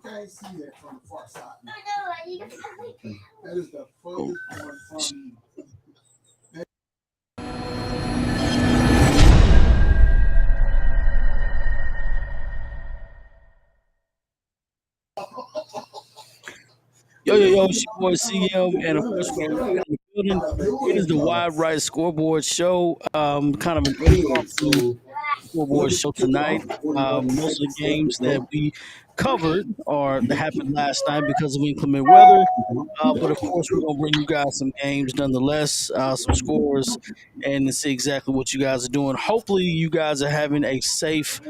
can't see that from the far side. That is the furthest one from. Yo, it's your boy CM, and of course, we're in the building. It is the Wide Right Scoreboard Show, kind of an impromptu scoreboard show tonight. Most of the games that we covered are that happened last night because of inclement weather. But of course, we're gonna bring you guys some games nonetheless, some scores, and to see exactly what you guys are doing. Hopefully, you guys are having a safe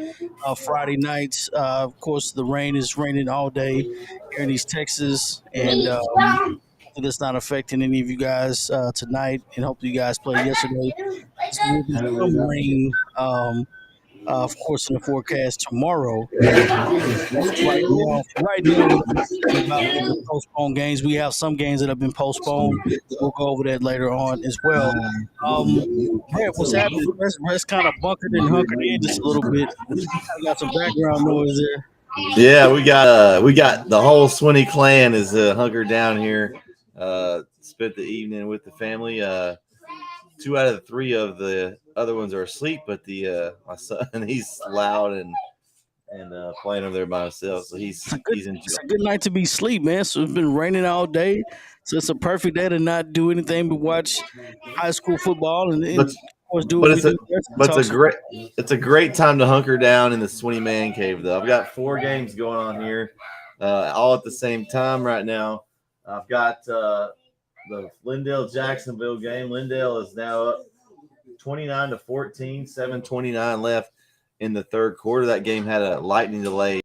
Friday night. Of course, the rain is raining all day here in East Texas, and hopefully that's not affecting any of you guys tonight. And hopefully, you guys played yesterday. So there will be some rain. Of course, in the forecast tomorrow. Right now, we're not concerned about any postponed games. We have some games that have been postponed. We'll go over that later on as well. Um, Brett, what's happening? Brett's kind of bunkered and hunkered in just a little bit. I got some background noise there. Yeah, we got the whole Swinney clan is hunkered down here. Spent the evening with the family. Two out of the three of the other ones are asleep, but the my son he's loud and playing over there by himself. So he's enjoying. It's a good night to be asleep, man. So it's been raining all day, so it's a perfect day to not do anything but watch high school football and But of course do what but we it's a do best and but talk some. it's a great time to hunker down in the Swinney Man Cave though. I've got four games going on here, all at the same time right now. I've got the Lindale Jacksonville game. Lindale is now up 29-14, 7:29 left in the third quarter. That game had a lightning delay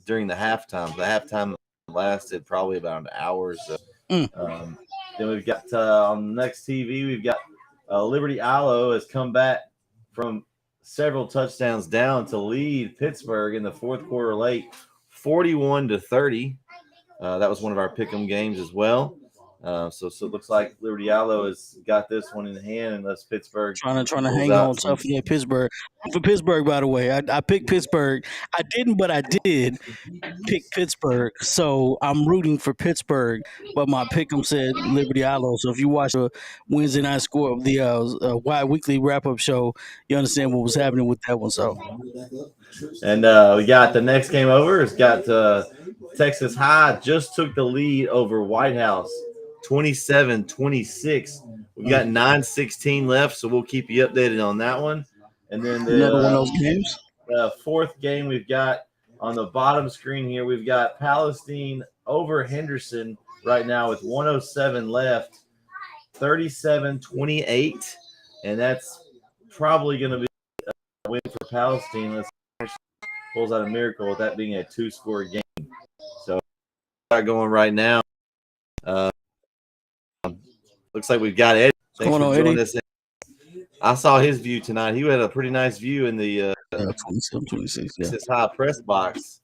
during the halftime. The halftime lasted probably about an hour or so. Mm. Then we've got on the next TV, we've got Liberty Ilo has come back from several touchdowns down to lead Pittsburgh in the fourth quarter late, 41-30. That was one of our pick'em games as well. So it looks like Liberty Alo has got this one in hand, unless Pittsburgh Trying to pulls hang out on some. tough. Yeah, Pittsburgh. I'm for Pittsburgh, by the way. I picked Pittsburgh. I didn't, but I did pick Pittsburgh. So I'm rooting for Pittsburgh. But my pick'em said Liberty Aloe. So if you watch the Wednesday night score of the Wide Weekly wrap up show, you understand what was happening with that one. So And we got the next game over. It's got Texas High just took the lead over White House, 27-26. We've got 9:16 left, so we'll keep you updated on that one. And then another one of those games. the fourth game we've got on the bottom screen here, we've got Palestine over Henderson right now with 107 left, 37-28. And that's probably going to be a win for Palestine. Let's pulls out a miracle with that being a two-score game. So going right now. Looks like we've got Eddie. Thanks for joining us. I saw his view tonight. He had a pretty nice view in the 27, 26. Yeah. Texas High press box.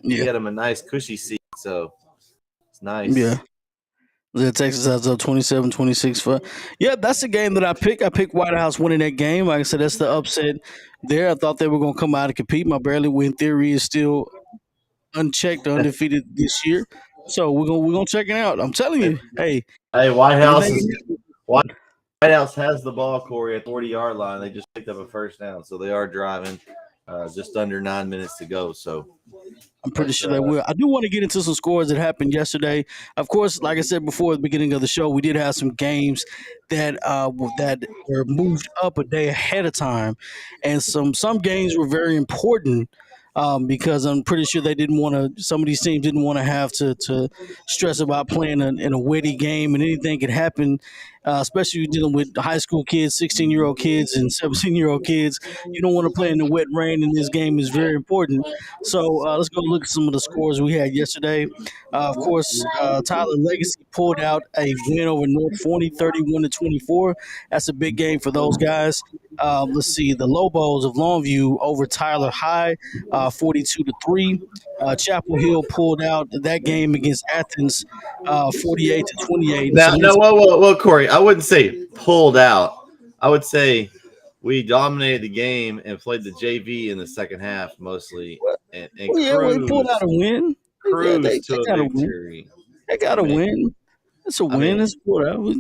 Yeah. He had him a nice cushy seat, so it's nice. Yeah. The Texas has up 27-26 for. Yeah, that's the game that I picked. I picked White House winning that game. Like I said, that's the upset there. I thought they were going to come out and compete. My barely win theory is still unchecked, undefeated this year. So we're gonna check it out. I'm telling you, hey, White House has the ball, Corey, at 40-yard line. They just picked up a first down, so they are driving. Just under 9 minutes to go. So I'm pretty sure they will. I do want to get into some scores that happened yesterday. Of course, like I said before at the beginning of the show, we did have some games that were moved up a day ahead of time, and some games were very important. Because I'm pretty sure they didn't want to. Some of these teams didn't want to have to stress about playing in a witty game, and anything could happen. Especially dealing with high school kids, 16-year-old kids, and 17-year-old kids. You don't want to play in the wet rain, and this game is very important. So let's go look at some of the scores we had yesterday. Of course, Tyler Legacy pulled out a win over North Forney, 31-24. That's a big game for those guys. Let's see, the Lobos of Longview over Tyler High, 42-3. Chapel Hill pulled out that game against Athens, 48-28. Now, well, Corey, I wouldn't say pulled out. I would say we dominated the game and played the JV in the second half mostly. And we pulled out a win. cruise to They a gotta win. victory. They gotta win. It's a win. It's whatever.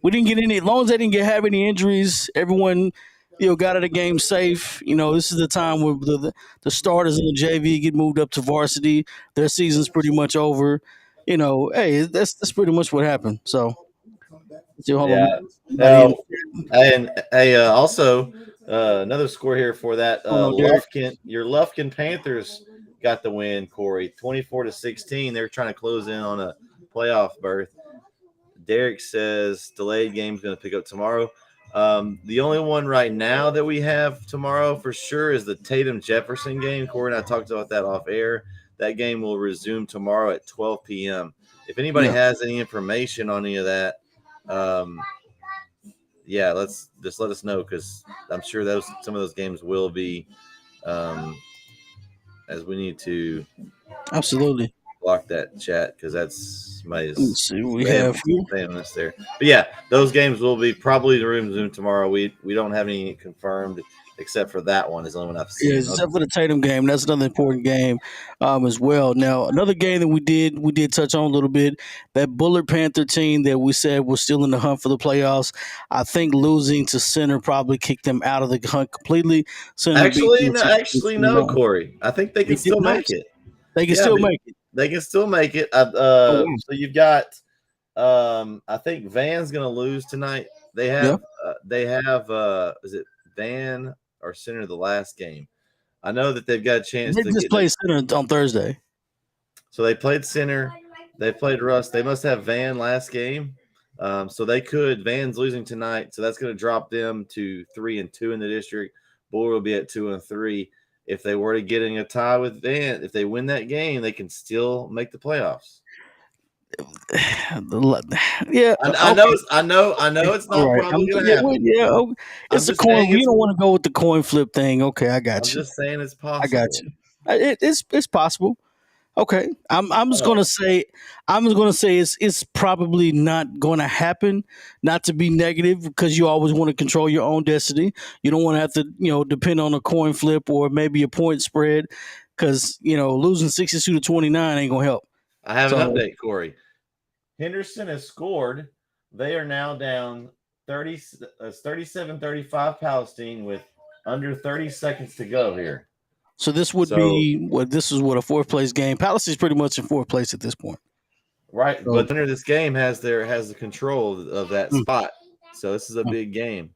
We didn't get any. As long as they didn't have any injuries, everyone got out of the game safe. This is the time where the starters in the JV get moved up to varsity. Their season's pretty much over. Hey, that's pretty much what happened. So, hold Yeah. on. Now, and also another score here for that Lufkin. Your Lufkin Panthers got the win, Corey, 24-16. They're trying to close in on a playoff berth. Derek says delayed game's going to pick up tomorrow. The only one right now that we have tomorrow for sure is the Tatum Jefferson game. Corey and I talked about that off air. That game will resume tomorrow at 12 p.m. If anybody has any information on any of that, let's just let us know, because I'm sure some of those games will be, as we need to absolutely block that chat, because that's my. Let's see what we have here. This there, but yeah, those games will be probably the resume tomorrow. We don't have any confirmed except for that one. Is the only one I've seen. Yeah, except for the Tatum game. That's another important game as well. Now, another game that we did touch on a little bit, that Bullard Panther team that we said was still in the hunt for the playoffs. I think losing to Center probably kicked them out of the hunt completely. Center actually, no, Corey. I think they can still make it. They can still make it. They can still make it. So you've got, I think Van's going to lose tonight. They have, is it Van or Center the last game? I know that they've got a chance. They just played Center on Thursday. So they played Center. They played Russ. They must have Van last game. So they could. Van's losing tonight, so that's going to drop them to 3-2 in the district. Bullard will be at 2-3. If they were to get in a tie with Van, if they win that game, they can still make the playoffs. Yeah, I know it's not probably going to happen. Yeah, it's a coin. You don't want to go with the coin flip thing. Okay, I got you. I'm just saying it's possible. I got you. It's possible. Okay, I'm just gonna say it's probably not going to happen. Not to be negative, because you always want to control your own destiny. You don't want to have to depend on a coin flip or maybe a point spread, because losing 62-29 ain't gonna help. I have an update, Corey. Henderson has scored. They are now down 37-35 Palestine with under 30 seconds to go here. So this would be a fourth place game. Palace is pretty much in fourth place at this point. Right. So, but the winner of this game has the control of that spot. So this is a big game.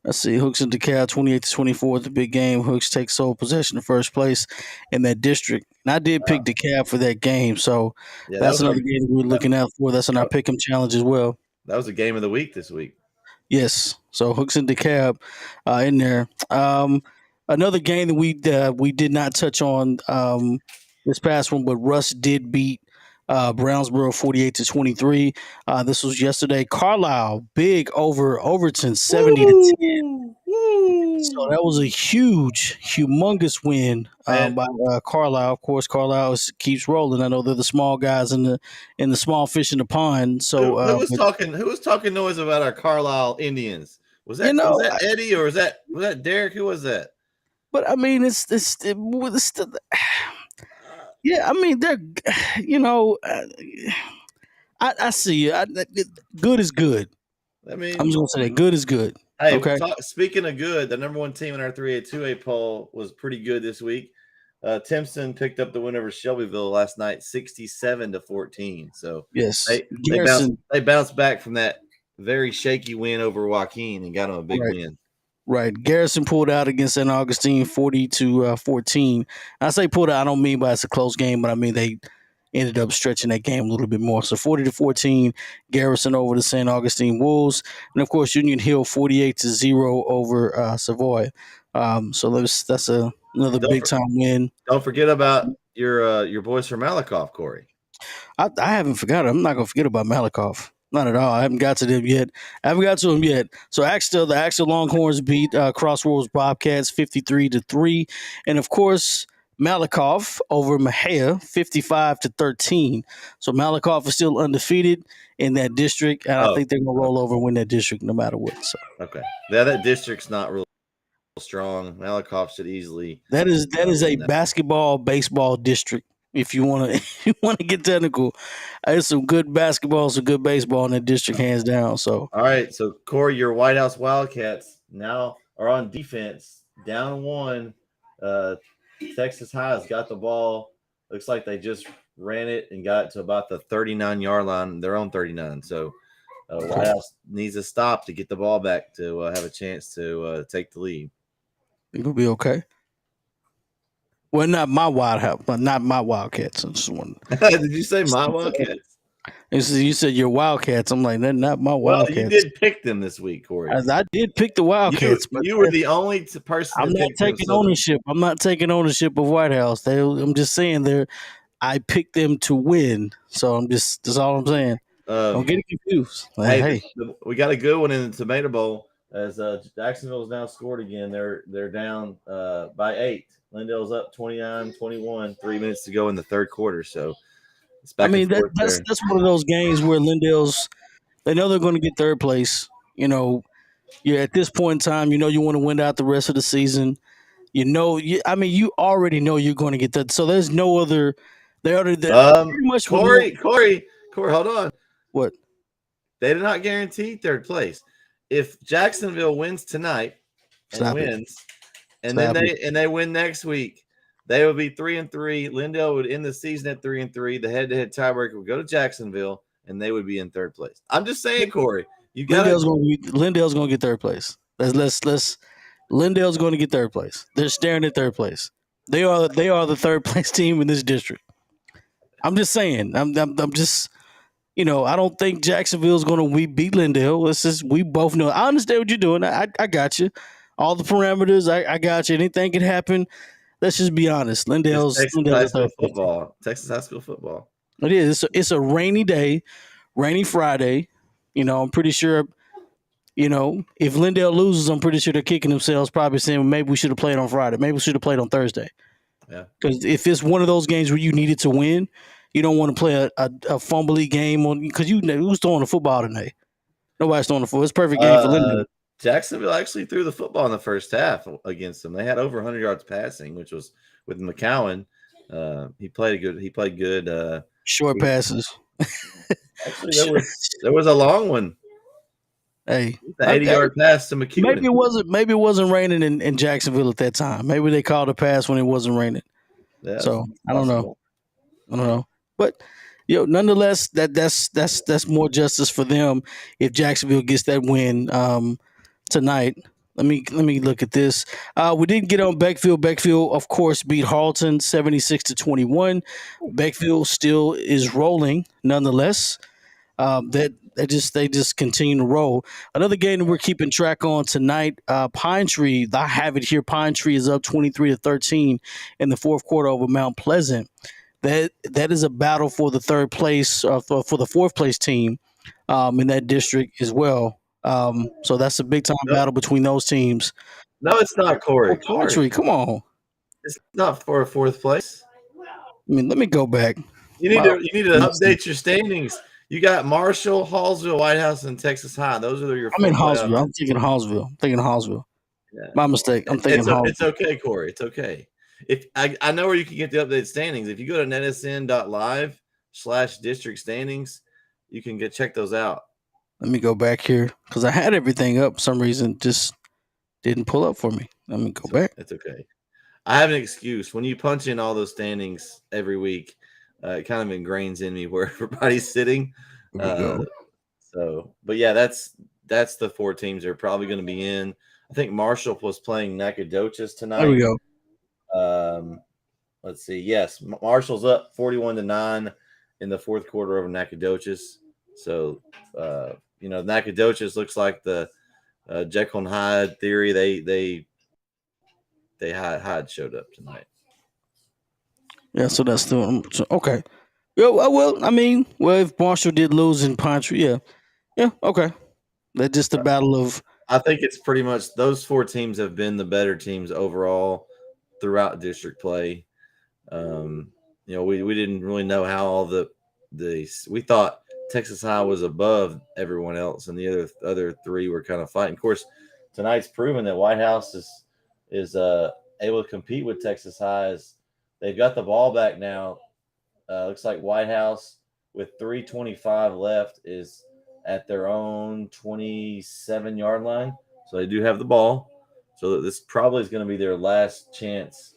Let's see. Hooks and DeKalb 28-24 the big game. Hooks take sole possession of first place in that district. And I did pick DeKalb for that game. So that's another game we're looking out for. That's in our pick'em challenge as well. That was the game of the week this week. Yes. So Hooks and DeKalb in there. Another game that we did not touch on this past one, but Russ did beat Brownsboro 48-23. This was yesterday. Carlisle big over Overton 70-10. So that was a humongous win by Carlisle. Of course, Carlisle keeps rolling. I know they're the small guys in the small fish in the pond. So who was talking noise about our Carlisle Indians? Was that Eddie, or was that Derek? Who was that? But I mean, it's yeah. I mean, they're I see you. Good is good. I mean, I'm just gonna say that good is good. Hey, okay. Speaking of good, the number one team in our 3A 2A poll was pretty good this week. Timpson picked up the win over Shelbyville last night, 67-14. So yes, they bounced back from that very shaky win over Joaquin and got them a big win. Right. Garrison pulled out against St. Augustine 40-14. I say pulled out, I don't mean by it's a close game, but I mean they ended up stretching that game a little bit more. So 40-14, Garrison over the St. Augustine Wolves. And of course, Union Hill 48-0 over Savoy. So that's another big time win. Don't forget about your boys from Malakoff, Corey. I haven't forgotten. I'm not gonna forget about Malakoff. Not at all. I haven't got to them yet. So the Axel Longhorns beat Crossroads Bobcats 53-3. And of course, Malakoff over Mejia 55-13. So Malakoff is still undefeated in that district. And I think they're gonna roll over and win that district no matter what. So okay. Yeah, that district's not real strong. Malakoff should easily that is a basketball, baseball district. If you want to, you want to get technical, it's some good basketball, some good baseball in that district, hands down. So, All right, so Corey, your White House Wildcats now are on defense, down one. Texas High has got the ball. Looks like they just ran it and got to about the 39-yard line, their own 39. So White House needs a stop to get the ball back to have a chance to take the lead. it'll be okay. Well, not my not my Wildcats. I just wanted, Did you say my Wildcats? you said your Wildcats. I'm like, they're not my Well, Wildcats. you did pick them this week, Corey. I did pick the Wildcats, but you were the only person. I'm not taking ownership. I'm not taking ownership of White House. I'm just saying I picked them to win. So that's all I'm saying. Don't get confused. Hey, we got a good one in the Tomato Bowl as Jacksonville's now scored again. They're down by 8. Lindale's up 29-21, 3 minutes to go in the third quarter. So it's back. I mean, that's one of those games where Lindale's, they know they're going to get third place. You know, you're at this point in time, you know you want to win out the rest of the season. You know, you already know you're going to get that. So there's no other. Pretty much Corey, hold on. What? They did not guarantee third place. If Jacksonville wins tonight and wins, and then they win next week, they will be 3-3. Lindale would end the season at 3-3. The head-to-head tiebreaker would go to Jacksonville, and they would be in third place. I'm just saying, Corey, Lindale's going to get third place. Lindale's going to get third place. They're staring at third place. They are the third place team in this district. I'm just saying. I'm just. I don't think Jacksonville's going to beat Lindale. We both know. I understand what you're doing. I got you. All the parameters, I got you. Anything can happen. Let's just be honest. Lindale's high school football. Texas high school football. It is. It's a rainy day, rainy Friday. I'm pretty sure. If Lindale loses, I'm pretty sure they're kicking themselves, probably saying, well, maybe we should have played on Friday. Maybe we should have played on Thursday. Yeah. Because if it's one of those games where you needed to win, you don't want to play a fumbly game because who's throwing the football tonight? Nobody's throwing the football. It's a perfect game for Lindale. Jacksonville actually threw the football in the first half against them. They had over 100 yards passing, which was with McCowan. He played good. Short passes. Actually, there was a long one. Hey, the 80-yard pass to McCowan. Maybe it wasn't raining in Jacksonville at that time. Maybe they called a pass when it wasn't raining. Yeah, so I don't know. But nonetheless, that's more justice for them if Jacksonville gets that win tonight. Let me look at this. We didn't get on Beckfield. Beckfield, of course, beat Halton 76-21. Beckfield still is rolling, nonetheless. They just continue to roll. Another game that we're keeping track on tonight, Pine Tree. I have it here. Pine Tree is up 23-13 in the fourth quarter over Mount Pleasant. That is a battle for the third place, for the fourth place team in that district as well. So that's a big time battle between those teams. No, it's not, Corey. Pine Tree, come on. It's not for a fourth place. I mean, let me go back. You need to update your standings. You got Marshall, Hallsville, White House, and Texas High. Those are your. I'm in Hallsville. I'm thinking Hallsville. Yeah. My mistake. I'm thinking Hallsville. It's okay, Corey. It's okay. If I know where you can get the updated standings. If you go to netsn.live/district standings, you can check those out. Let me go back here because I had everything up. For some reason, just didn't pull up for me. Let me go back. It's okay. I have an excuse. When you punch in all those standings every week, it kind of ingrains in me where everybody's sitting. But yeah, that's the four teams they're probably going to be in. I think Marshall was playing Nacogdoches tonight. There we go. Let's see. Yes, Marshall's up 41-9 in the fourth quarter over Nacogdoches. So, Nacogdoches looks like the Jekyll and Hyde theory. They Hyde showed up tonight. Yeah, so that's the okay. Yeah, well, if Marshall did lose in Pine Tree, yeah, okay. That's just the battle of. I think it's pretty much those four teams have been the better teams overall throughout district play. We didn't really know how all we thought Texas High was above everyone else, and the other three were kind of fighting. Of course, tonight's proven that White House is able to compete with Texas High. They've got the ball back now. Looks like White House with 3:25 left is at their own 27-yard line. So they do have the ball. So this probably is going to be their last chance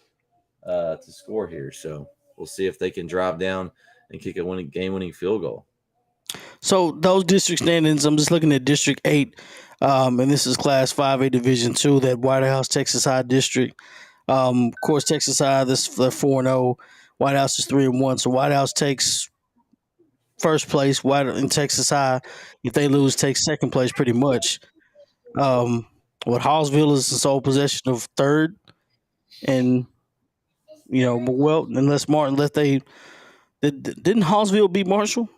to score here. So we'll see if they can drive down and kick a game-winning field goal. So those district standings, I'm just looking at District 8, and this is Class 5A Division 2, that White House Texas High district. Of course, Texas High, they're 4-0. White House is 3-1. So White House takes first place. White in Texas High, if they lose, takes second place pretty much. What Hallsville is in sole possession of third, and unless they didn't Hallsville beat Marshall.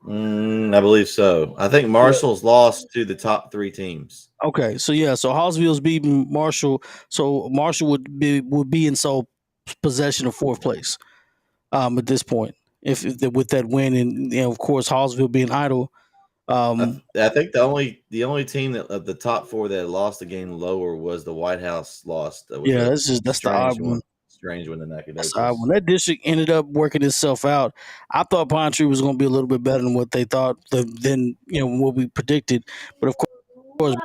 I believe so. I think Marshall's lost to the top 3 teams. Okay, so Hallsville's beating Marshall, so Marshall would be in sole possession of fourth place at this point if with that win, and of course Hallsville being idle. I think the only team that of the top 4 that lost a game lower was the White House lost. That's the odd one. Strange one in That's the odd one. That district ended up working itself out. I thought Pine Tree was going to be a little bit better than what they thought than what we predicted, but of course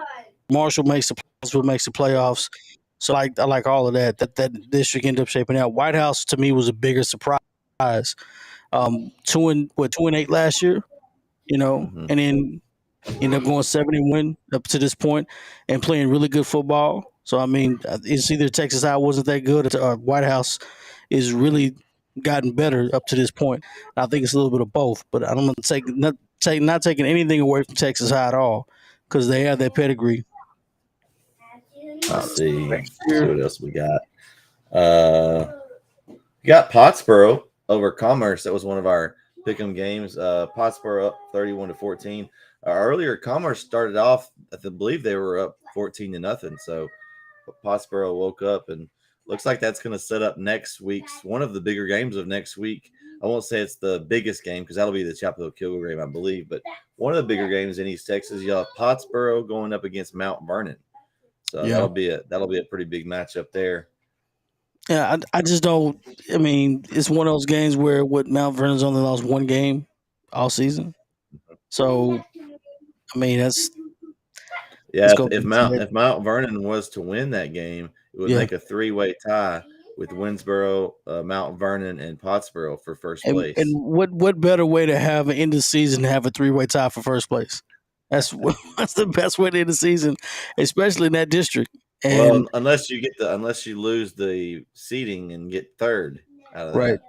Marshall makes the playoffs. So I like all of that. That district ended up shaping out. White House to me was a bigger surprise. 2-8 last year, and then ended up going 7-1 up to this point and playing really good football. So I mean, it's either Texas High wasn't that good, or White House is really gotten better up to this point. I think it's a little bit of both, but I don't want to not taking anything away from Texas High at all because they have that pedigree. Let's see what else we got. We got Pottsboro over Commerce. That was one of our pick'em games. Pottsboro up 31-14. Earlier, Commerce started off. I believe they were up 14-0. So Pottsboro woke up, and looks like that's going to set up next week's one of the bigger games of next week. I won't say it's the biggest game because that'll be the Chapel Hill Kilgore game, I believe. But one of the bigger games in East Texas, you have Pottsboro going up against Mount Vernon. So that'll be a pretty big matchup there. Yeah, I just don't. I mean, it's one of those games where Mount Vernon's only lost one game all season. So, I mean, that's if Mount Vernon was to win that game, it would make a 3-way tie with Winsboro, Mount Vernon, and Pottsboro for first place. And what better way to have an end of the season to have a 3-way tie for first place? That's the best way to end the season, especially in that district. And unless you lose the seeding and get third out of that. Right.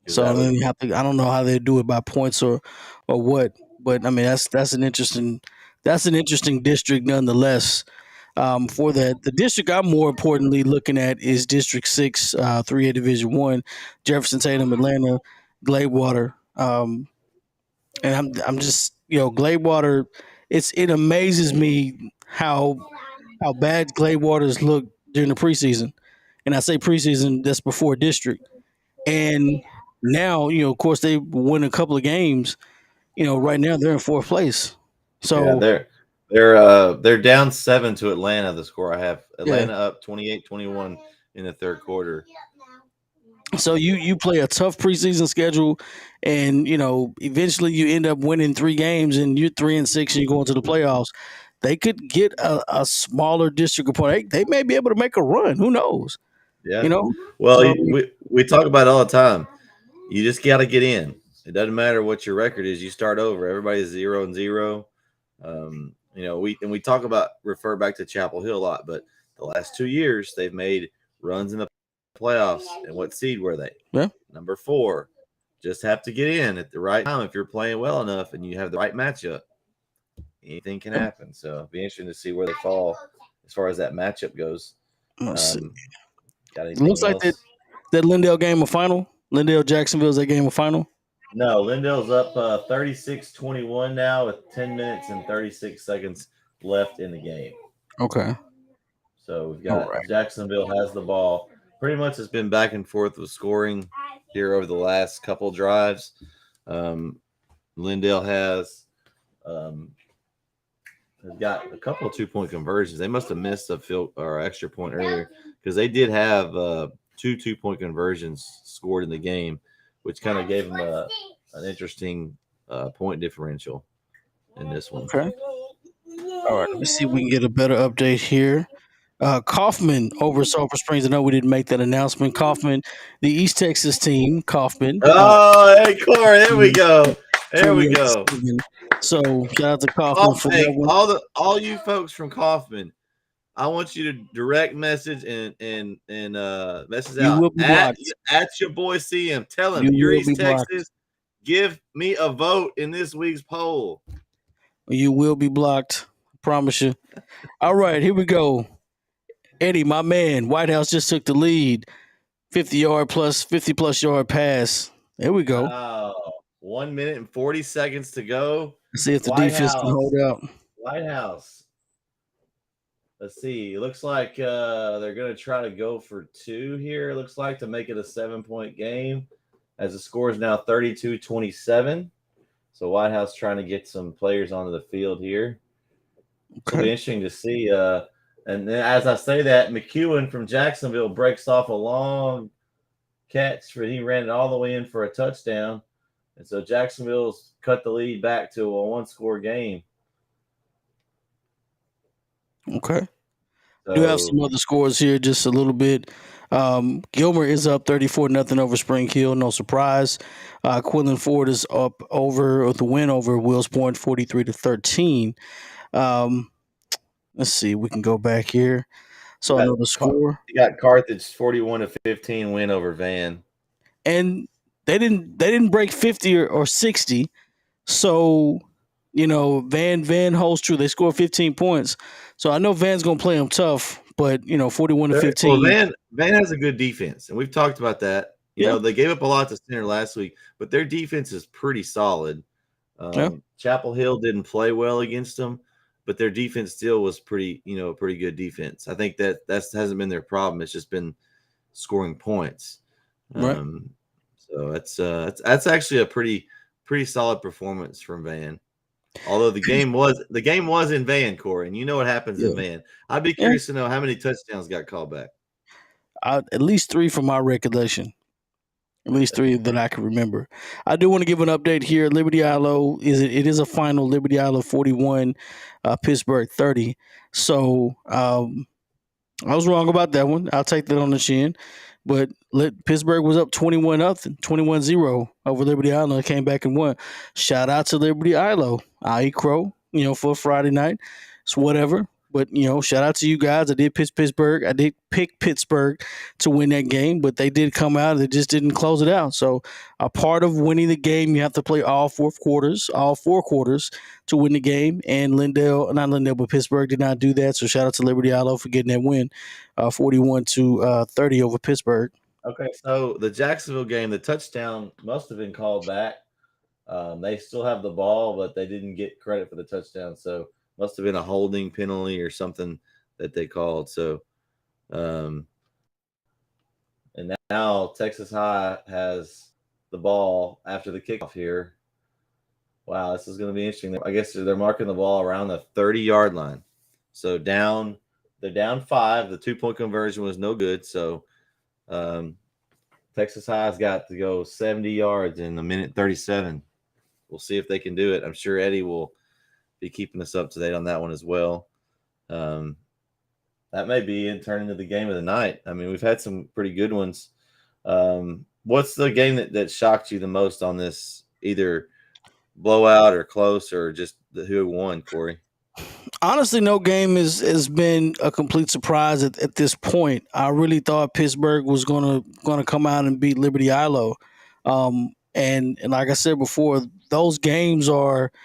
So then you have to. I don't know how they do it by points or what, but I mean that's an interesting district nonetheless. For that, the district I'm more importantly looking at is District 6, 3A Division 1, Jefferson, Tatum, Atlanta, Gladewater. And I'm just Gladewater. It amazes me how bad Gladewater's look during the preseason, and I say preseason, that's before district. And now of course they win a couple of games. Right now they're in fourth place. So they're down 7 to Atlanta. The score I have Atlanta up 28-21 in the third quarter. So you play a tough preseason schedule, and eventually you end up winning 3 games, and you're 3-6, and you go into the playoffs. They could get a smaller district opponent. They may be able to make a run. Who knows? Yeah. Well, we talk about it all the time. You just got to get in. It doesn't matter what your record is. You start over. Everybody's 0-0. We talk about refer back to Chapel Hill a lot, but the last 2 years they've made runs in the playoffs. And what seed were they? Yeah. Number 4. Just have to get in at the right time. If you're playing well enough and you have the right matchup, anything can happen. So it'll be interesting to see where they fall as far as that matchup goes. It looks like that Lindale game of final. Lindale Jacksonville's that game of final. No, Lindale's up 36-21 now with 10 minutes and 36 seconds left in the game. Okay. So we've got Jacksonville has the ball. Pretty much it's been back and forth with scoring here over the last couple drives. Lindale has got a couple of 2-point conversions. They must have missed a field or extra point earlier because they did have 2 2-point conversions scored in the game. which kind of gave them an interesting point differential in this one. Okay. All right. Let me see if we can get a better update here. Kaufman over Sulphur Springs. I know we didn't make that announcement. Kaufman, the East Texas team, Kaufman. Oh, hey, Corey, there we go. There we go. So shout out to Kaufman for that one. All you folks from Kaufman, I want you to direct message and message out at your boy CM. Tell him you're East Texas. Give me a vote in this week's poll. You will be blocked. I promise you. All right, here we go. Eddie, my man, White House just took the lead. 50 plus yard pass. There we go. Wow. 1 minute and 40 seconds to go. Let's see if the defense can hold out. White House. Let's see. It looks like they're going to try to go for 2 here. It looks like to make it a 7-point game, as the score is now 32-27. So White House trying to get some players onto the field here. It'll be interesting to see. And then as I say that, McEwen from Jacksonville breaks off a long catch. He ran it all the way in for a touchdown. And so Jacksonville's cut the lead back to a 1-score game. Okay. So, do have some other scores here, just a little bit. Gilmer is up 34-0 over Spring Hill. No surprise. Quinlan Ford is up with the win over Wills Point, 43-13. Let's see. We can go back here. So another score. You got Carthage 41-15 win over Van, and they didn't break 50 or 60. So Van holds true. They scored 15 points. So I know Van's gonna play them tough, but 41-15. Well, Van has a good defense, and we've talked about that. You know, they gave up a lot to Center last week, but their defense is pretty solid. Chapel Hill didn't play well against them, but their defense still was pretty good defense. I think that hasn't been their problem. It's just been scoring points. Right. So that's actually a pretty solid performance from Van. Although the game was in Van, Corey, and you know what happens in Van. I'd be curious to know how many touchdowns got called back. At least 3 from my recollection. At least 3 that I can remember. I do want to give an update here. Liberty Islo it is a final. Liberty Islo 41, Pittsburgh 30. So I was wrong about that one. I'll take that on the chin. But Pittsburgh was up 21-0 over Liberty Islo. Came back and won. Shout out to Liberty Islo. I eat crow, for a Friday night. It's whatever. But, shout out to you guys. I did pick Pittsburgh. I did pick Pittsburgh to win that game, but they did come out. They just didn't close it out. So a part of winning the game, you have to play all 4 quarters to win the game. And Pittsburgh did not do that. So shout out to Liberty Islo for getting that win, 41-30 over Pittsburgh. Okay, so the Jacksonville game, the touchdown must have been called back. They still have the ball, but they didn't get credit for the touchdown. So must have been a holding penalty or something that they called. So, and now Texas High has the ball after the kickoff here. Wow, this is going to be interesting. I guess they're marking the ball around the 30-yard line. So they're down 5. The 2-point conversion was no good. So Texas High's got to go 70 yards in a minute 37. We'll see if they can do it. I'm sure Eddie will be keeping us up to date on that one as well. That may be turning into the game of the night. I mean, we've had some pretty good ones. What's the game that shocked you the most on this, either blowout or close, or just who won, Corey? Honestly, no game has been a complete surprise at this point. I really thought Pittsburgh was gonna come out and beat Liberty Islo. And like I said before, those games are –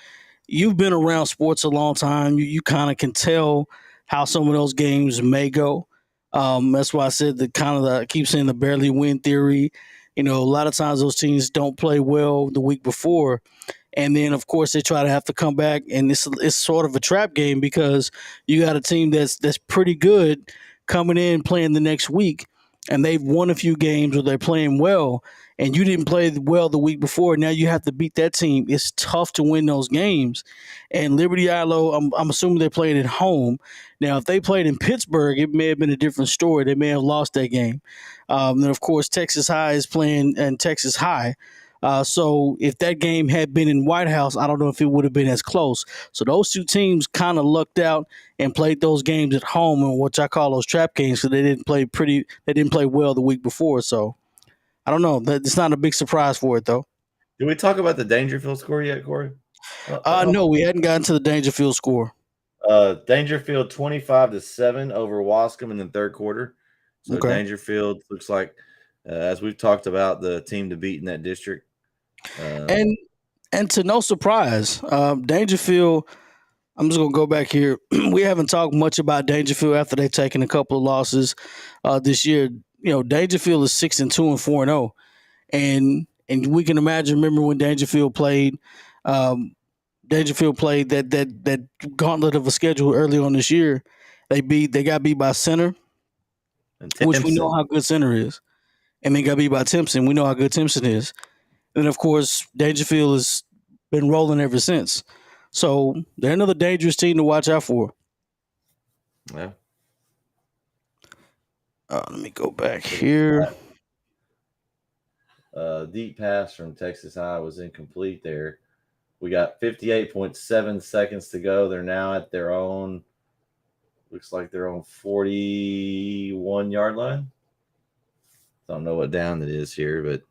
you've been around sports a long time. You kind of can tell how some of those games may go. That's why I said I keep saying the barely win theory. A lot of times those teams don't play well the week before. And then, of course, they try to have to come back. And it's sort of a trap game because you got a team that's pretty good coming in playing the next week. And they've won a few games where they're playing well. and you didn't play well the week before. Now you have to beat that team. It's tough to win those games. And Liberty Ilo, I'm assuming they're playing at home. Now, if they played in Pittsburgh, it may have been a different story. They may have lost that game. And of course, Texas High is playing in Texas High. So if that game had been in White House, I don't know if it would have been as close. So those two teams kind of lucked out and played those games at home, and what I call those trap games, because they didn't play pretty. They didn't play well the week before. So I don't know. It's not a big surprise for it though. Did we talk about the Dangerfield score yet, Corey? No, we hadn't gotten to the Dangerfield score. Dangerfield 25-7 over Wascom in the third quarter. So Okay. Dangerfield looks like, as we've talked about, the team to beat in that district. And to no surprise, Dangerfield. I'm just gonna go back here. We haven't talked much about Dangerfield after they've taken a couple of losses this year. You know, Dangerfield is 6-2 and 4-0, and we can imagine. Remember when Dangerfield played? Dangerfield played that gauntlet of a schedule early on this year. They got beat by Center, which we know how good Center is, and they got beat by Timpson. We know how good Timpson is, and of course Dangerfield has been rolling ever since. So they're another dangerous team to watch out for. Yeah. Let me go back here. Deep pass from Texas High was incomplete there. We got 58.7 seconds to go. They're now at their own, looks like their own 41-yard line. Don't know what down it is here, but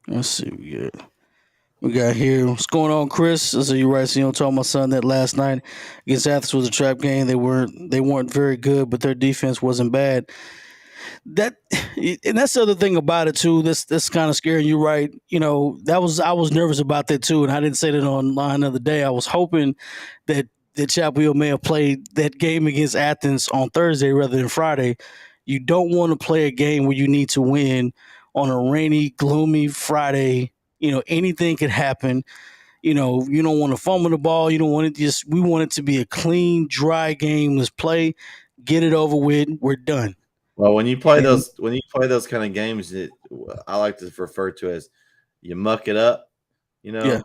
let's see. We got here. What's going on, Chris? So you're right. So told my son that last night against Athens was a trap game. They weren't very good, but their defense wasn't bad. And that's the other thing about it too. That's kind of scary. You're right. You know, I was nervous about that too, and I didn't say that online the other day. I was hoping that Chapel Hill may have played that game against Athens on Thursday rather than Friday. You don't want to play a game where you need to win on a rainy, gloomy Friday. You know, anything could happen. You know, you don't want to fumble the ball. You don't want it we want it to be a clean, dry game. Let's play, get it over with. We're done. Well, when you play those kind of games, I like to refer to as you muck it up. You know,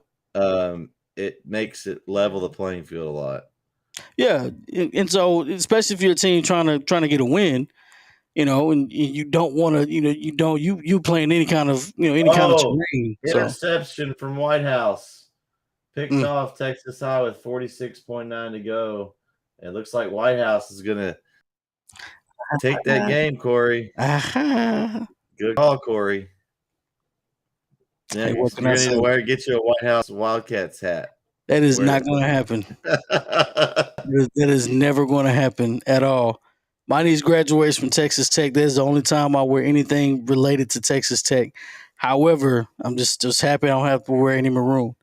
it makes it level the playing field a lot. Yeah, and so especially if you're a team trying to get a win, you know, and you don't want to, you playing any kind of kind of terrain. Interception from White House, picked off Texas High with 46.9 to go. It looks like White House is gonna take that game, Corey. Good call, Corey. Yeah, you're gonna need to get you a White House Wildcats hat. That is not going to happen. That is never going to happen at all. My niece graduates from Texas Tech. That's the only time I wear anything related to Texas Tech. However, I'm just happy I don't have to wear any maroon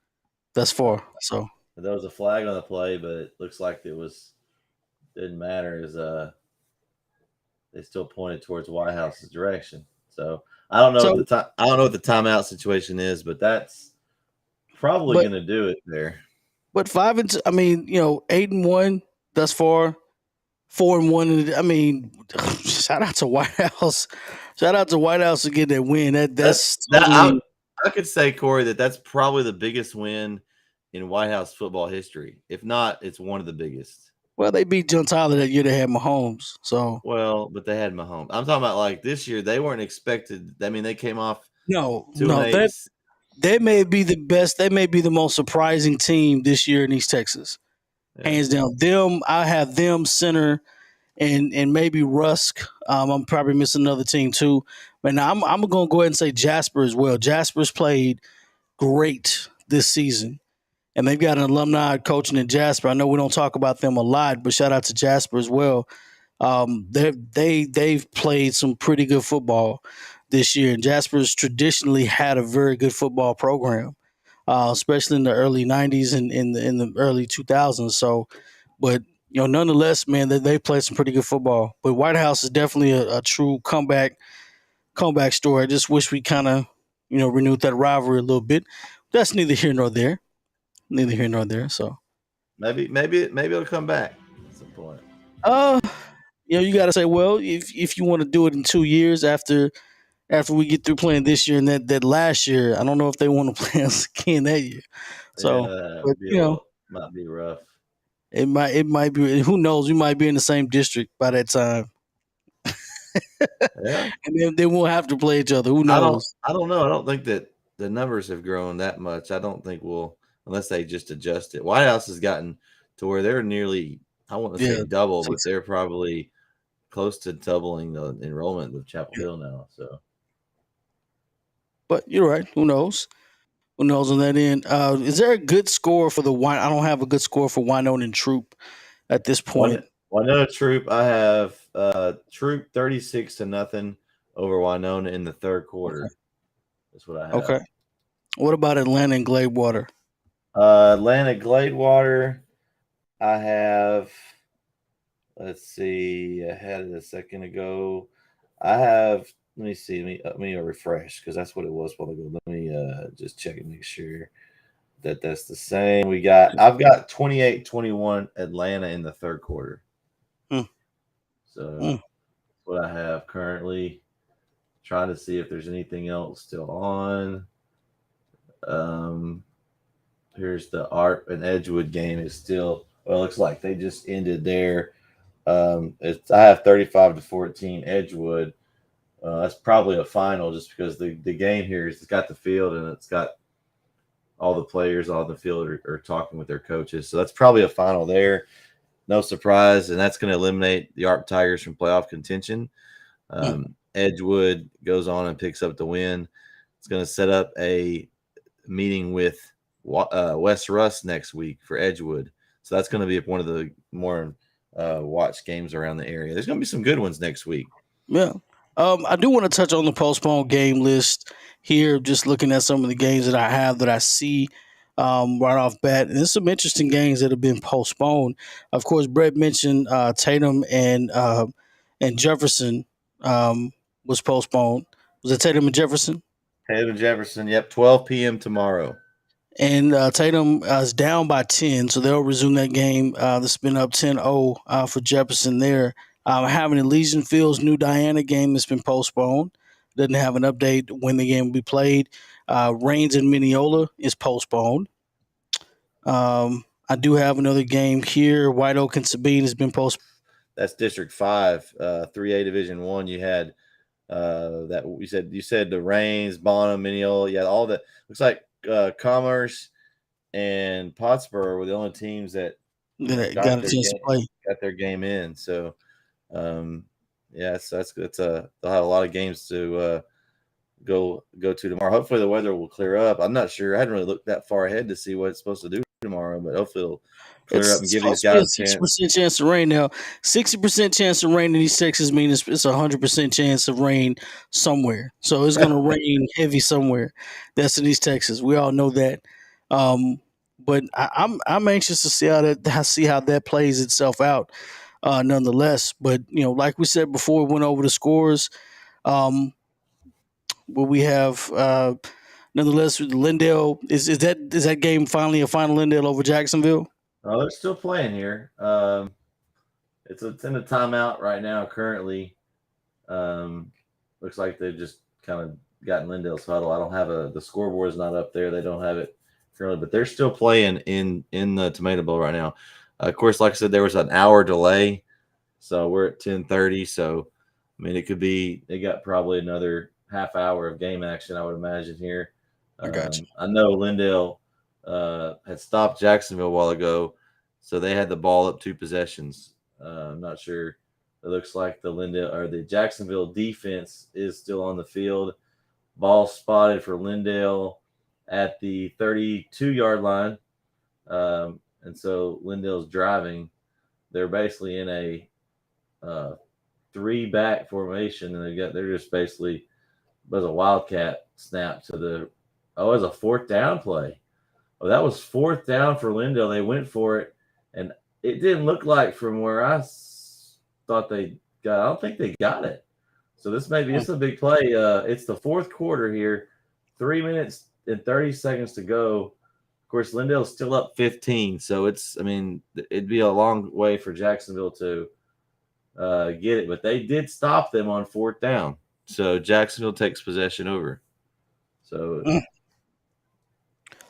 thus far. So there was a flag on the play, but it looks like didn't matter as they still pointed towards White House's direction. So I don't know what the timeout situation is, but that's probably going to do it there. But 5-2, 8-1 thus far, 4-1. I mean, shout out to White House. Shout out to White House to get that win. I could say, Corey, that's probably the biggest win in White House football history. If not, it's one of the biggest. Well, they beat John Tyler that year. They had Mahomes. So but they had Mahomes. I'm talking about like this year. They weren't expected. I mean, they came off. They may be the best. They may be the most surprising team this year in East Texas. Yeah. Hands down. I have them, Center, and maybe Rusk. I'm probably missing another team too. But now I'm going to go ahead and say Jasper as well. Jasper's played great this season. And they've got an alumni coaching in Jasper. I know we don't talk about them a lot, but shout out to Jasper as well. They've played some pretty good football this year, and Jasper's traditionally had a very good football program, especially in the early '90s and in the early 2000s. So, but nonetheless, man, they played some pretty good football. But White House is definitely a true comeback story. I just wish we kind of renewed that rivalry a little bit. That's neither here nor there. Neither here nor there. So maybe it'll come back at some point. You got to say, well, if you want to do it in 2 years after after we get through playing this year and that last year. I don't know if they want to play us again that year. Yeah, So, but might be rough. it might be. Who knows? We might be in the same district by that time, Yeah. and then they won't have to play each other. Who knows? I don't know. I don't think that the numbers have grown that much. I don't think we'll unless they just adjust it. White House has gotten to where they're nearly I want to say Yeah, double, but six. they're probably close to doubling the enrollment with Chapel Yeah. Hill now. So But you're right. Who knows? Who knows on that end? Is there a good score for the wine? I don't have a good score for Wynona and Troop at this point. Winona Troop, I have Troop 36-0 over Winona in the third Okay. quarter. That's what I have. Okay. What about Atlanta and Gladewater? Atlanta Gladewater, I have. Let's see. I had it a second ago. I have. Let me see. Let me refresh because that's what it was a while ago. Let me just check and make sure that that's the same. I've got 28-21 Atlanta in the third quarter. Hmm. So Hmm. what I have currently. Trying to see if there's anything else still on. Here's the Art and Edgewood game is still. Well, it looks like they just ended there. I have 35-14 Edgewood. That's probably a final just because the game here has got the field and it's got all the players on the field are talking with their coaches. So that's probably a final there. No surprise. And that's going to eliminate the ARP Tigers from playoff contention. Edgewood goes on and picks up the win. It's going to set up a meeting with West Russ next week for Edgewood. So that's going to be one of the more watched games around the area. There's going to be some good ones next week. Yeah. I do want to touch on the postponed game list here, just looking at some of the games that I have that I see right off bat. And there's some interesting games that have been postponed. Of course, Brett mentioned Tatum and Jefferson was postponed. Was it Tatum and Jefferson? Tatum Jefferson, yep, 12 p.m. tomorrow. And Tatum is down by 10, so they'll resume that game. That's been up 10-0 for Jefferson there. Having Elysian Fields' New Diana game has been postponed. Doesn't have an update when the game will be played. Reigns in Mineola is postponed. I do have another game here. White Oak and Sabine has been postponed. That's District 5, 3A Division 1. You had that you said the Reigns, Bonham, Mineola. Yeah, all that. Looks like Commerce and Pottsboro were the only teams that Got a chance to play. got their game in. So, yeah, that's they'll have a lot of games to go to tomorrow. Hopefully, the weather will clear up. I'm not sure. I hadn't really looked that far ahead to see what it's supposed to do tomorrow, but hopefully it'll clear up and give these guys a chance. 60% chance to rain now. 60% chance of rain in East Texas means it's 100% chance of rain somewhere. So it's going to rain heavy somewhere. That's in East Texas. We all know that. But I'm anxious to see how that plays itself out. Nonetheless, but like we said before, we went over the scores. But we have nonetheless Lindale is that game finally a final Lindale over Jacksonville? Oh, they're still playing here. It's in a timeout right now. Currently, looks like they've just kind of gotten Lindale's huddle. I don't have the scoreboard is not up there. They don't have it currently, but they're still playing in the Tomato Bowl right now. Of course, like I said, there was an hour delay, so we're at 10:30. So, I mean, it could be they got probably another half hour of game action, I would imagine here. I got you. I know Lindale had stopped Jacksonville a while ago, so they had the ball up 2 possessions. I'm not sure. It looks like the Jacksonville defense is still on the field. Ball spotted for Lindale at the 32-yard line, and so Lindale's driving. They're basically in a 3-back formation, and they're just basically was a wildcat snap to the. Oh, it was a 4th down play. Oh, that was 4th down for Lindale. They went for it, and it didn't look like from where I thought they got. I don't think they got it. So this is a big play. It's the 4th quarter here, 3 minutes and 30 seconds to go. Of course, Lindale's still up 15, so it'd be a long way for Jacksonville to get it, but they did stop them on 4th down. So Jacksonville takes possession over. So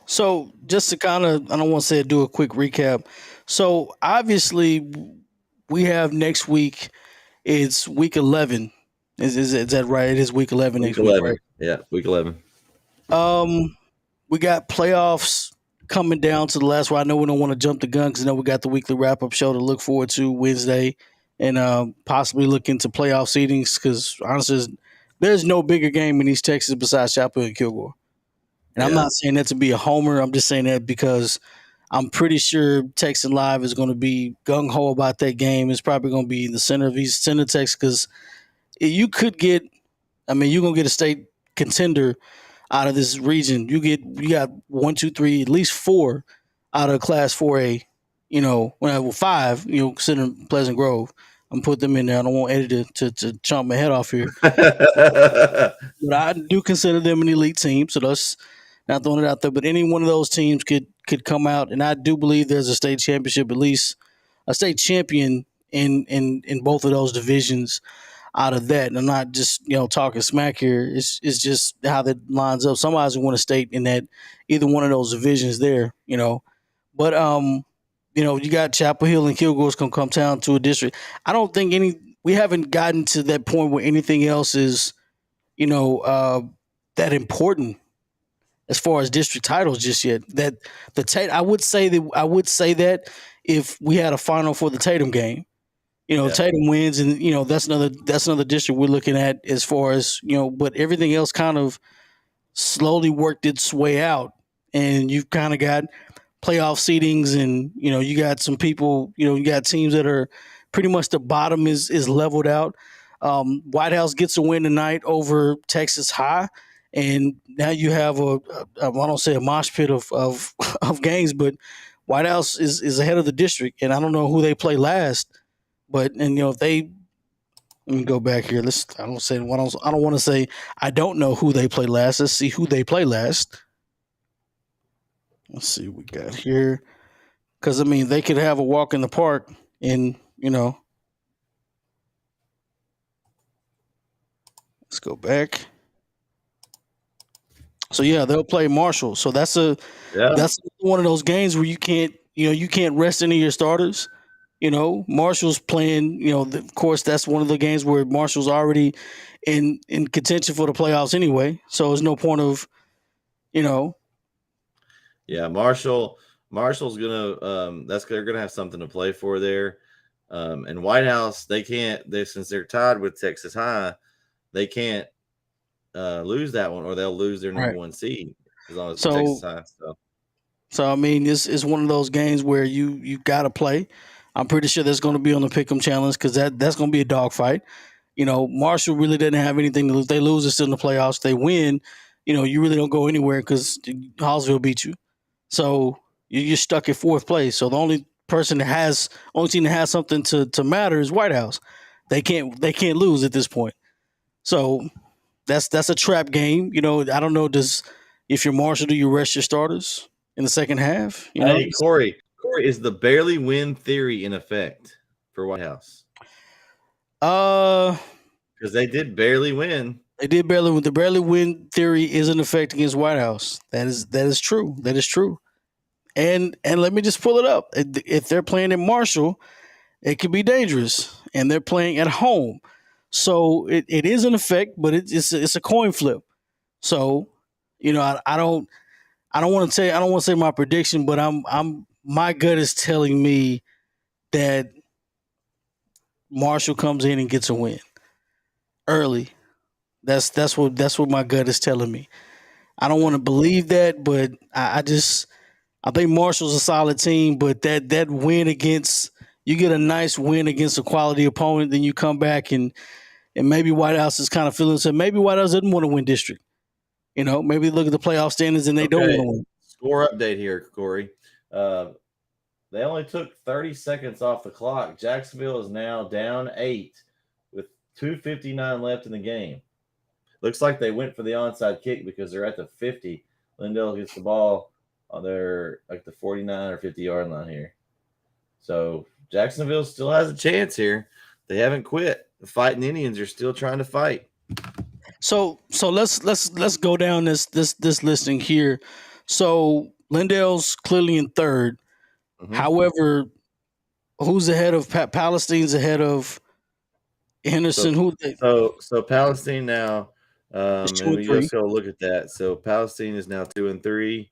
So just to kind of, I don't want to say do a quick recap. So obviously, we have next week. It's week 11. Is that right? It is week 11 week next week, 11. right? Yeah, week 11. We got playoffs coming down to the last one. I know we don't want to jump the gun because I know we got the weekly wrap up show to look forward to Wednesday, and possibly look into playoff seedings because honestly, there's no bigger game in East Texas besides Chapel and Kilgore. And I'm Yeah. not saying that to be a homer. I'm just saying that because I'm pretty sure Texan Live is going to be gung ho about that game. It's probably going to be in the center of East Center Texas because you could get. I mean, you're gonna get a state contender out of this region. You got 1, 2, 3, at least 4 out of Class 4A. Well, 5. Considering Pleasant Grove. I'm put them in there. I don't want Eddie to chomp my head off here. But I do consider them an elite team, so that's not throwing it out there. But any one of those teams could come out, and I do believe there's a state championship, at least a state champion in both of those divisions out of that. And I'm not just talking smack here. It's just how that lines up. Somebody's going to win a state in that either one of those divisions there. But you got Chapel Hill and Kilgore's going to come down to a district. I don't think we haven't gotten to that point where anything else is that important as far as district titles just yet. That I would say that if we had a final for the Tatum game, Tatum wins, and that's another district we're looking at as far as but everything else kind of slowly worked its way out, and you've kind of got playoff seedings, and you got some people, you got teams that are pretty much the bottom is leveled out. White House gets a win tonight over Texas High, and now you have I don't say a mosh pit of games, but White House is ahead of the district, and I don't know who they play last, but if they let me go back here. I don't want to say I don't know who they play last. Let's see who they play last. Let's see what we got here, because they could have a walk in the park, and let's go back. So yeah, they'll play Marshall. So that's one of those games where you can't rest any of your starters. Marshall's playing. Of course, that's one of the games where Marshall's already in contention for the playoffs anyway. So there's no point of. Yeah, Marshall's gonna they're gonna have something to play for there. And White House, since they're tied with Texas High, they can't lose that one, or they'll lose their number one seed as long as Texas High. So it's one of those games where you got to play. I'm pretty sure that's going to be on the Pick'em Challenge because that's going to be a dogfight. Marshall really didn't have anything to lose. They lose, it's still in the playoffs. They win, you really don't go anywhere because Hallsville beat you. So you're stuck at 4th place. So the only team that has something to matter is White House. They can't lose at this point. So that's a trap game. I don't know. If you're Marshall, do you rest your starters in the second half? Hey, Corey, is the barely win theory in effect for White House? Because they did barely win. They did barely win. The barely win theory is in effect against White House. That is true. That is true. And let me just pull it up. If they're playing in Marshall, it could be dangerous. And they're playing at home. So it is in effect, but it's a coin flip. So, I don't want to say my prediction, but my gut is telling me that Marshall comes in and gets a win early. That's what my gut is telling me. I don't want to believe that, but I think Marshall's a solid team, but that win you get a nice win against a quality opponent, then you come back and maybe White House is kind of feeling so. Maybe White House doesn't want to win district. Maybe look at the playoff standings and they don't want to win. Score update here, Corey. They only took 30 seconds off the clock. Jacksonville is now down 8 with 2:59 left in the game. Looks like they went for the onside kick because they're at the 50. Lindell gets the ball on their the 49 or 50 yard line here. So Jacksonville still has a chance here. They haven't quit. The Fighting Indians are still trying to fight. So let's go down this listing here. So Lindell's clearly in third. Mhm. However, who's ahead of Palestine's ahead of Henderson? So Palestine now, It's two and and we three. just go look at that. So Palestine is now 2-3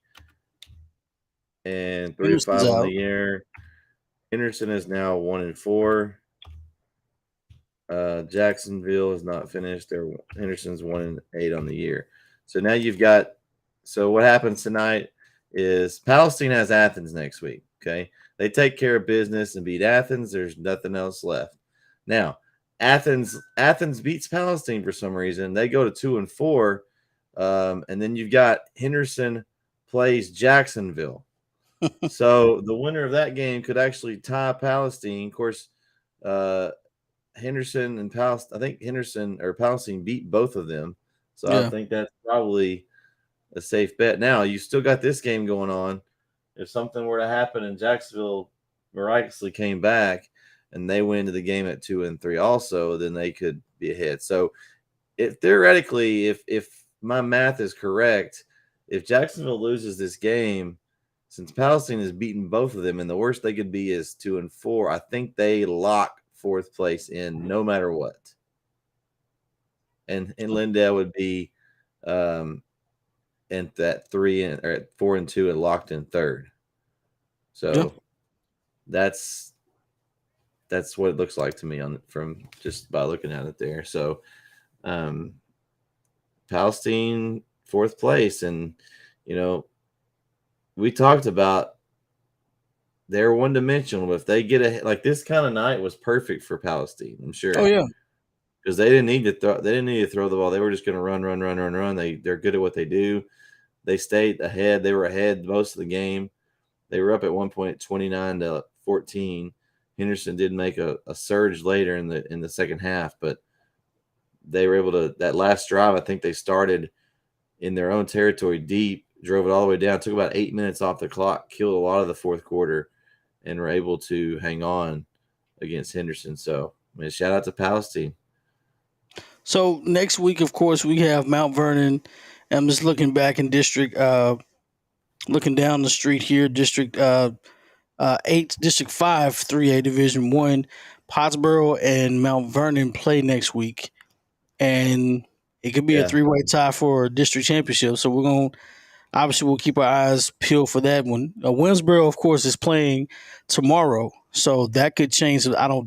and 3-5 Henderson's on the out. year. Henderson is now 1-4. Jacksonville is not finished. Henderson's 1-8 on the year. So now you've got. So what happens tonight is Palestine has Athens next week. Okay, they take care of business and beat Athens. There's nothing else left. Now Athens beats Palestine for some reason. They go to 2-4, and then you've got Henderson plays Jacksonville. So the winner of that game could actually tie Palestine. Of course, Henderson and Palestine. I think Henderson or Palestine beat both of them. So I Yeah. think that's probably a safe bet. Now you still got this game going on. If something were to happen and Jacksonville miraculously came back and they went into the game at 2-3 also, then they could be ahead. So if theoretically, if my math is correct, if Jacksonville loses this game, since Palestine has beaten both of them, and the worst they could be is 2-4, I think they lock fourth place in no matter what. And Lindell would be at that 4-2 and locked in third. So Yeah. that's what it looks like to me from just by looking at it there. So Palestine fourth place, and we talked about they're one dimensional. But if they get like this kind of night was perfect for Palestine, I'm sure. Oh yeah. Because they didn't need to throw. They didn't need to throw the ball. They were just going to run. They're good at what they do. They stayed ahead. They were ahead most of the game. They were up at one point 29-14. Henderson did make a surge later in the second half, but they were able to. That last drive, I think they started in their own territory deep, drove it all the way down, took about 8 minutes off the clock, killed a lot of the fourth quarter, and were able to hang on against Henderson. So, shout out to Palestine. So next week, of course, we have Mount Vernon. I'm just looking back in district, looking down the street here, District 8, District 5, 3A Division 1. Pottsboro and Mount Vernon play next week. And it could be a Yeah. three-way tie for a district championship. So we'll keep our eyes peeled for that one. Winsboro, of course, is playing tomorrow. So that could change. I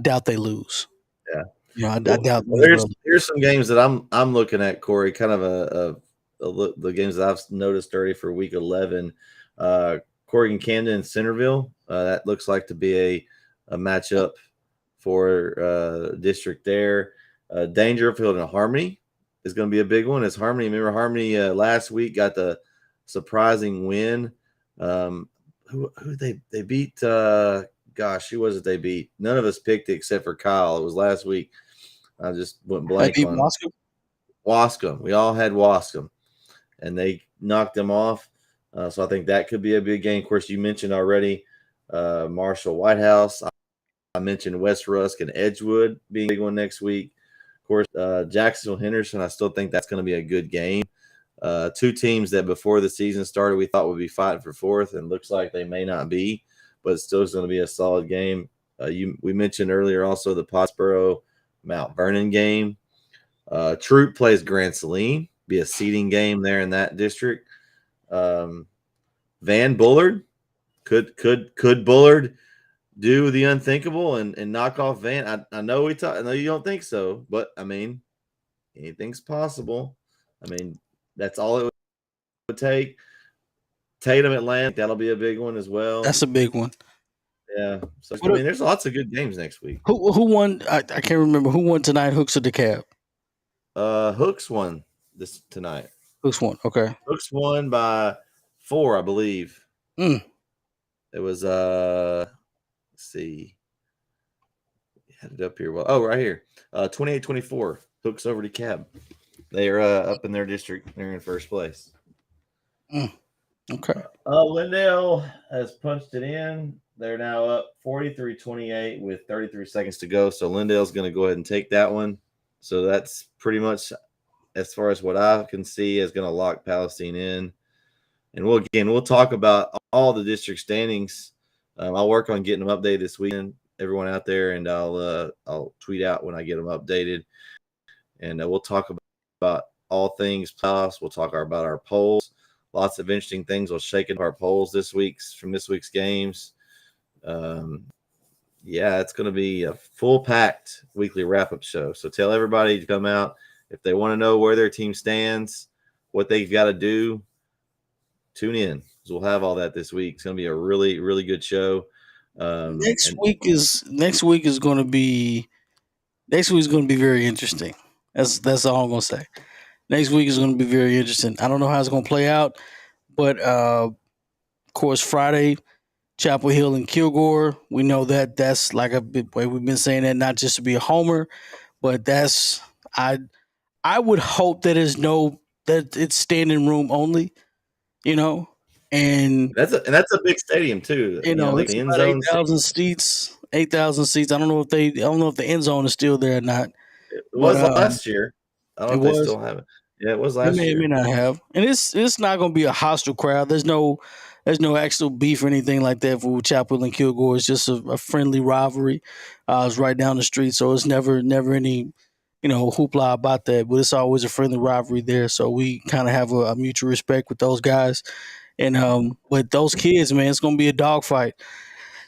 doubt they lose. Yeah. I Well, doubt here's some games that I'm looking at, Corey. Kind of the games that I've noticed already for week 11. Corrigan, Camden, and Centerville. That looks like to be a matchup for district there. Dangerfield and Harmony is going to be a big one. Remember Harmony last week got the surprising win. Who they beat? Gosh, who was it they beat? None of us picked it except for Kyle. It was last week. I just went blank on Wascom. We all had Wascom, and they knocked them off. So I think that could be a big game. Of course, you mentioned already Marshall Whitehouse. I mentioned West Rusk and Edgewood being a big one next week. Of course, Jacksonville Henderson. I still think that's going to be a good game. Two teams that before the season started we thought would be fighting for fourth, and looks like they may not be, but still is going to be a solid game. We mentioned earlier also the Pottsboro Mount Vernon game. Troop plays Grand Saline. Be a seeding game there in that district. Van Bullard could Bullard do the unthinkable and knock off Van? I know I know you don't think so, but I mean, anything's possible. I mean, that's all it would take. Tatum Atlantic, that'll be a big one as well. That's a big one. Yeah. So I mean, there's lots of good games next week. Who won? I can't remember who won tonight. Hooks or DeKalb? Hooks won this tonight. Hooks won. Okay. Hooks won by 4, I believe. Mm. It was let's see. Had it up here. Well, right here. 28-24. Hooks over DeKalb. They are up in their district. They're in first place. Okay. Lindell has punched it in. They're now up 43-28 with 33 seconds to go. So Lindell's going to go ahead and take that one. So that's pretty much, as far as what I can see, is going to lock Palestine in. And we'll talk about all the district standings. I'll work on getting them updated this weekend, everyone out there, and I'll tweet out when I get them updated. And we'll talk about all things playoffs. We'll talk about our polls. Lots of interesting things will shake into our polls from this week's games. Yeah, it's going to be a full-packed weekly wrap-up show. So tell everybody to come out if they want to know where their team stands, what they've got to do. Tune in, because we'll have all that this week. It's going to be a really, really good show. Next week is going to be very interesting. That's all I'm going to say. Next week is going to be very interesting. I don't know how it's going to play out, but of course Friday, Chapel Hill and Kilgore. We know that's like a big way. We've been saying that not just to be a homer, but I would hope that that it's standing room only, and that's a big stadium too. Like it's the end about zone. 8,000 seats. 8,000 seats. I don't know if the end zone is still there or not. It was last year. I don't know if they still have it. Yeah, it was last year. It may not have, and it's not going to be a hostile crowd. There's no actual beef or anything like that for Chapel and Kilgore. It's just a friendly rivalry. It's right down the street, so it's never any hoopla about that. But it's always a friendly rivalry there. So we kind of have a mutual respect with those guys, and with those kids, man, it's going to be a dogfight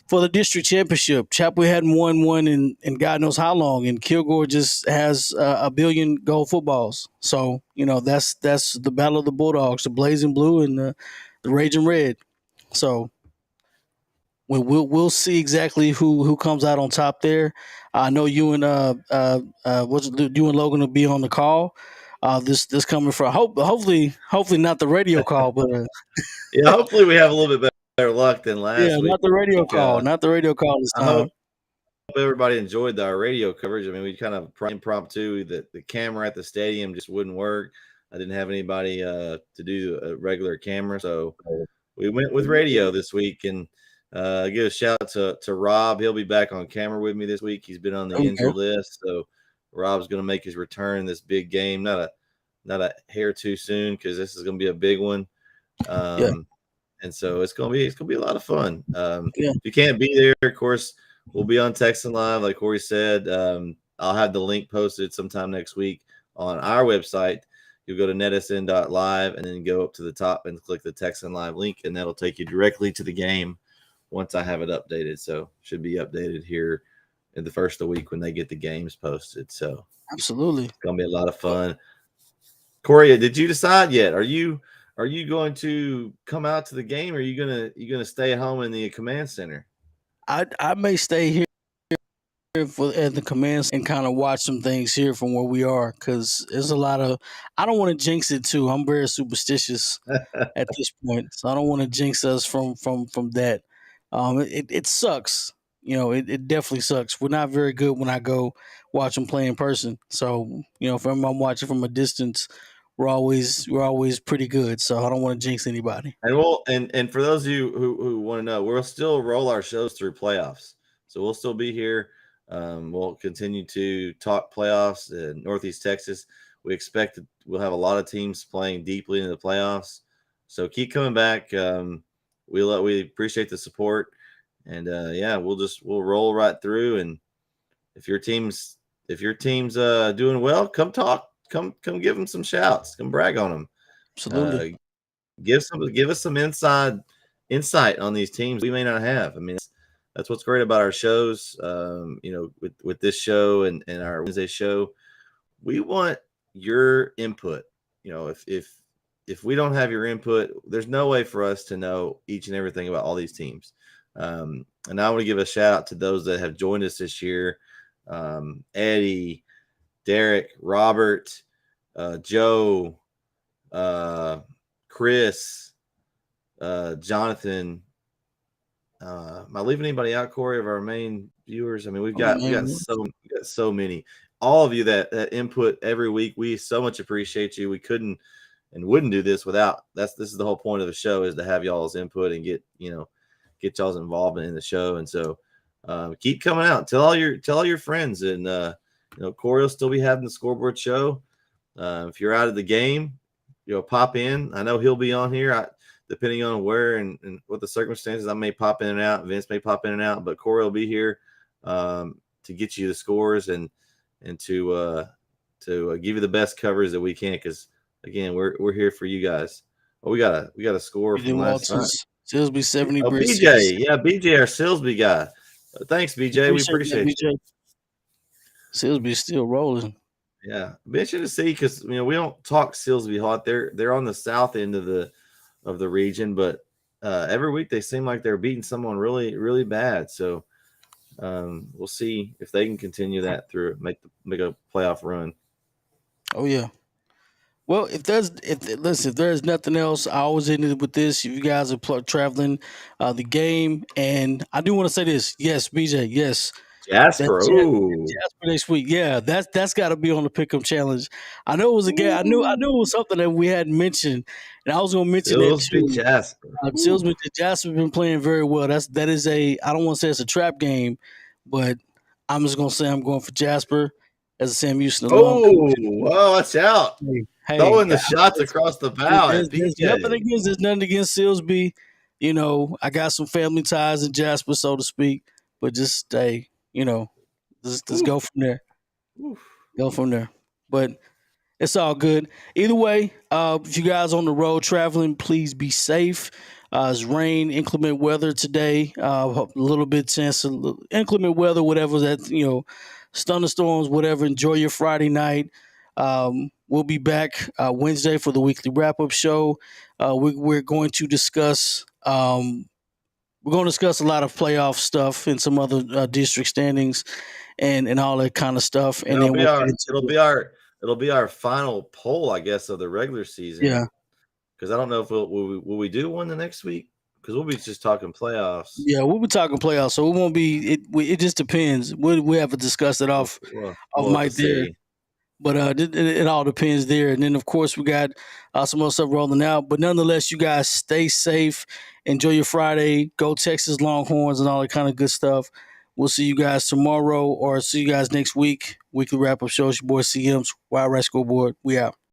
for the district championship. Chapel hadn't won one in God knows how long, and Kilgore just has a billion gold footballs. So that's the battle of the Bulldogs, the Blazing Blue and the Raging Red. So we'll see exactly who comes out on top there. I know you and you and Logan will be on the call. This coming from hopefully not the radio call, but yeah, hopefully we have a little bit better luck than last week. Not the radio call, not the radio call this time. I hope everybody enjoyed our radio coverage. I mean, we kind of impromptu. The camera at the stadium just wouldn't work. I didn't have anybody to do a regular camera, so we went with radio this week. And give a shout out to Rob. He'll be back on camera with me this week. He's been on the injured list, so Rob's going to make his return in this big game. Not a hair too soon, because this is going to be a big one. And so it's gonna be a lot of fun. If you can't be there, of course, we'll be on NETsn Live, like Corey said. I'll have the link posted sometime next week on our website. You'll go to netsn.live and then go up to the top and click the NETsn Live link, and that'll take you directly to the game once I have it updated. So should be updated here in the first of the week when they get the games posted. So absolutely, it's gonna be a lot of fun. Corey, did you decide yet? Are you going to come out to the game, or are you gonna stay at home in the command center? I may stay here at the command and kind of watch some things here from where we are, because there's a lot of. I don't want to jinx it too. I'm very superstitious at this point, so I don't want to jinx us from that. It sucks. It definitely sucks. We're not very good when I go watch them play in person. So if I'm watching from a distance, we're always pretty good. So I don't want to jinx anybody. And for those of you who want to know, we'll still roll our shows through playoffs. So we'll still be here. We'll continue to talk playoffs in Northeast Texas. We expect that we'll have a lot of teams playing deeply into the playoffs. So keep coming back. We appreciate the support, and we'll roll right through. And if your team's doing well, come talk. Come give them some shouts. Come brag on them. Absolutely. Give us some insight on these teams we may not have. I mean, that's what's great about our shows. With this show and our Wednesday show, we want your input. If we don't have your input, there's no way for us to know each and everything about all these teams. And I want to give a shout out to those that have joined us this year. Eddie, Derek, Robert, Joe, Chris, Jonathan. Am I leaving anybody out, Corey, of our main viewers? I mean, we got so many. All of you that input every week, we so much appreciate you. We couldn't and wouldn't do this without. This is the whole point of the show, is to have y'all's input and get y'all's involvement in the show. And so keep coming out. Tell all your friends, and Corey will still be having the scoreboard show. If you're out of the game, pop in. I know he'll be on here. Depending on where and what the circumstances, I may pop in and out. Vince may pop in and out, but Corey will be here to get you the scores and to give you the best coverage that we can. Because again, we're here for you guys. Oh, we got a score from last night. Silsby 70. Oh, BJ, BJ, our Silsby guy. Thanks, BJ. We appreciate you. Silsby's still rolling. Yeah, be interesting to see because we don't talk Silsby hot. They're on the south end of the region, but every week they seem like they're beating someone really, really bad. So we'll see if they can continue that through make a playoff run. Oh yeah. Well, if there's nothing else, I always end it with this. If you guys are traveling the game, and I do want to say this. Yes, BJ. Yes. Jasper. Jasper next week. Yeah, that's got to be on the Pick'em Challenge. I know it was a game. I knew it was something that we hadn't mentioned, and I was going to mention that too. Jasper's been playing very well. That is I don't want to say it's a trap game, but I'm just going to say I'm going for Jasper as a Sam Houston alum. Oh, watch out! Hey, throwing the shots across the bow. There's nothing against Silsby. I got some family ties in Jasper, so to speak, but just stay. Just go from there. Go from there. But it's all good. Either way, if you guys on the road traveling, please be safe. It's rain, inclement weather today. A little bit chance of inclement weather, whatever that, thunderstorms, whatever. Enjoy your Friday night. We'll be back Wednesday for the weekly wrap-up show. We're going to discuss a lot of playoff stuff and some other district standings and all that kind of stuff. And it'll be our final poll, I guess, of the regular season. Yeah. Because I don't know if will we do one the next week? Because we'll be just talking playoffs. Yeah, we'll be talking playoffs, so it won't be. It just depends. We have to discuss it off mic there. But it all depends there. And then, of course, we got some more stuff rolling out. But nonetheless, you guys stay safe. Enjoy your Friday. Go Texas Longhorns and all that kind of good stuff. We'll see you guys tomorrow or see you guys next week. Weekly wrap-up show. It's your boy CM's Wild Right Scoreboard. We out.